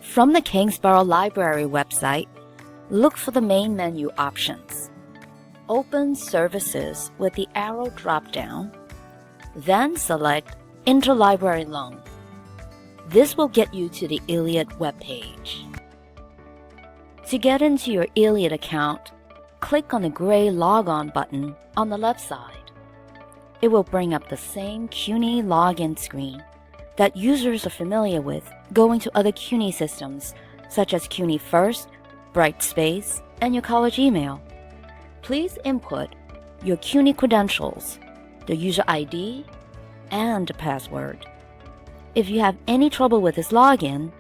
From the Kingsborough Library website, look for the main menu options. Open Services with the arrow drop-down, then select Interlibrary Loan. This will get you to the ILLiad webpage. To get into your ILLiad account, click on the gray Log On button on the left side. It will bring up the same CUNY login screen that users are familiar with going to other CUNY systems such as CUNY First, Brightspace, and your college email. Please input your CUNY credentials, the user ID, and the password. If you have any trouble with this login,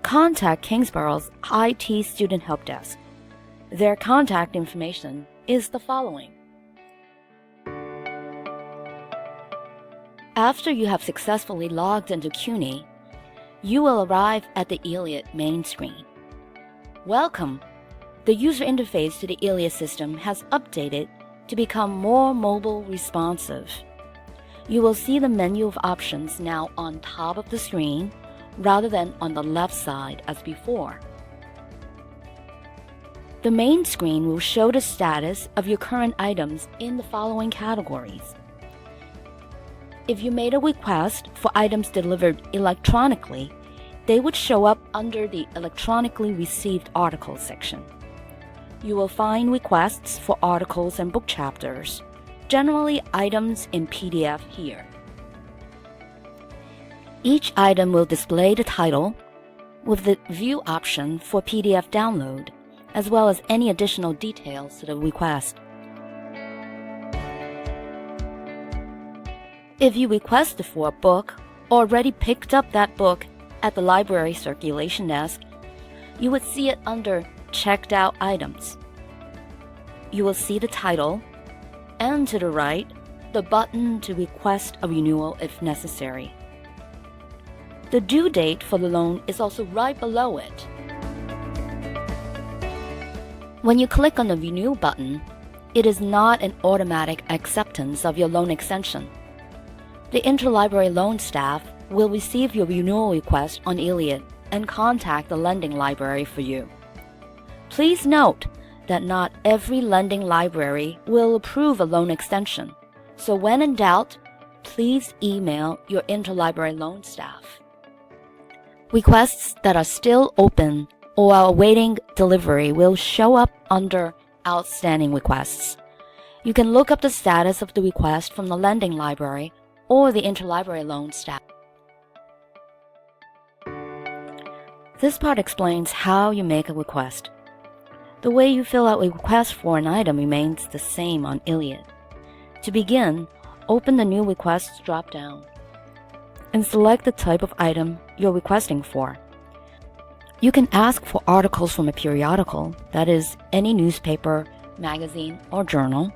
contact Kingsborough's IT Student Help Desk. Their contact information is the following. After you have successfully logged into CUNY, you will arrive at the ILLiad main screen. Welcome! The user interface to the ILLiad system has updated to become more mobile responsive. You will see the menu of options now on top of the screen rather than on the left side as before. The main screen will show the status of your current items in the following categories. If you made a request for items delivered electronically, they would show up under the Electronically Received Articles section. You will find requests for articles and book chapters, generally items in PDF here. Each item will display the title with the View option for PDF download, as well as any additional details to the request. If you requested for a book or already picked up that book at the library circulation desk, you would see it under Checked Out Items. You will see the title, and to the right, the button to request a renewal if necessary. The due date for the loan is also right below it. When you click on the Renew button, it is not an automatic acceptance of your loan extension. The interlibrary loan staff will receive your renewal request on ILLiad and contact the lending library for you. Please note that not every lending library will approve a loan extension, so when in doubt, please email your interlibrary loan staff. Requests that are still open or are awaiting delivery will show up under Outstanding Requests. You can look up the status of the request from the lending library or the interlibrary loan staff. This part explains how you make a request. The way you fill out a request for an item remains the same on ILLiad. To begin, open the New Requests drop-down and select the type of item you're requesting for. You can ask for articles from a periodical, that is, any newspaper, magazine, or journal.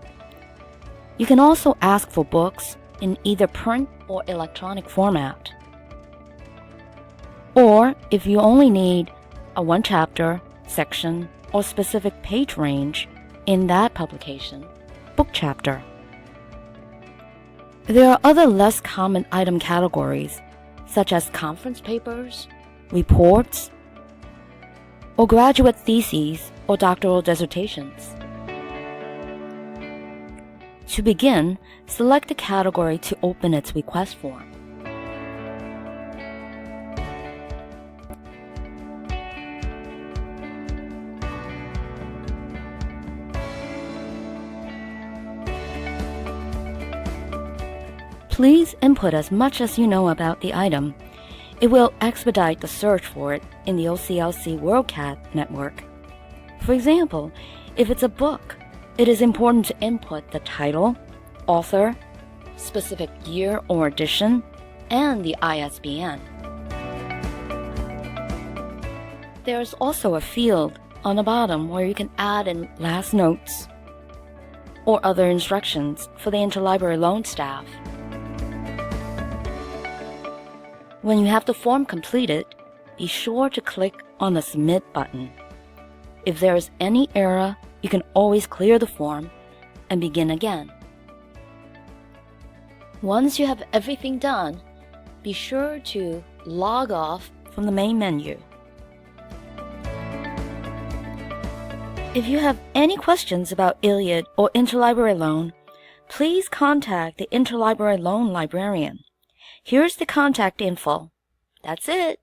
You can also ask for books in either print or electronic format. Or, if you only need a one chapter, section, or specific page range in that publication, book chapter. There are other less common item categories, such as conference papers, reports, or graduate theses or doctoral dissertations. To begin, select the category to open its request form. Please input as much as you know about the item. It will expedite the search for it in the OCLC WorldCat network. For example, if it's a book, it is important to input the title, author, specific year or edition, and the ISBN. There is also a field on the bottom where you can add in last notes or other instructions for the interlibrary loan staff. When you have the form completed, be sure to click on the Submit button. If there is any error, you can always clear the form and begin again. Once you have everything done, be sure to log off from the main menu. If you have any questions about ILLiad or interlibrary loan, please contact the interlibrary loan librarian. Here's the contact info. That's it.